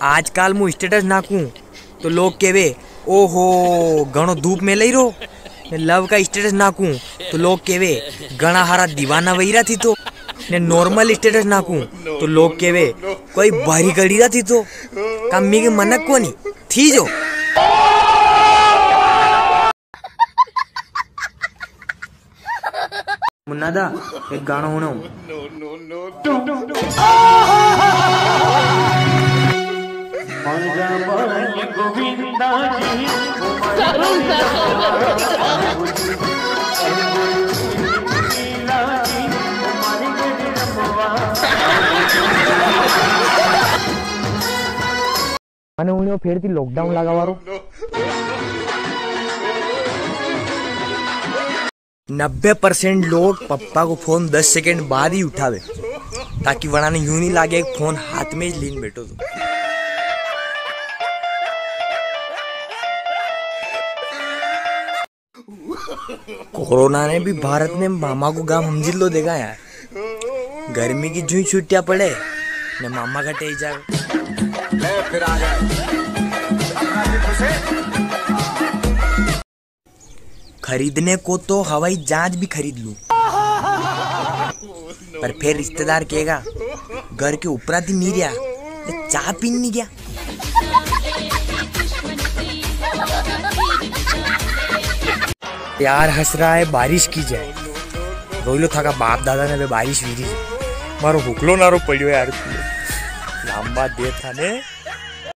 आजकल मु स्टेटस नाखूं तो लोग कहवे ओहो घणो धूप में लई रो। ने लव का स्टेटस नाखूं तो लोग कहवे घणा हारा दीवाना वहीरा थी तो। ने नॉर्मल स्टेटस नाखूं तो लोग कहवे कोई भारी गड़ीरा थी तो। कम्मी के मनक कोनी थी जो। मुन्ना दा एक गाना होना मैंने उन्हें फिर थी लॉकडाउन लगा वारो 90% लोग पप्पा को फोन 10 सेकंड बाद ही उठावे ताकि वरना यूं नहीं लागे फोन हाथ में ही लीन बैठो तो। कोरोना ने भी भारत में मामा को गांव हमजिल लो देगा यार। गर्मी की जुई छुट्टियां पड़े ने मामा का टेक जाए फिर आ जाए। खरीदने को तो हवाई जहाज भी खरीद लूं, पर फिर रिश्तेदार कहेगा घर के ऊपर ही नहीं गया चाय पीने नहीं गया। यार हंस रहा है बारिश की जाए रोइलो था बाप दादा ने बारिश वीरी मारो हुकलो नारो पड़ियो यार लंबा दे था ने।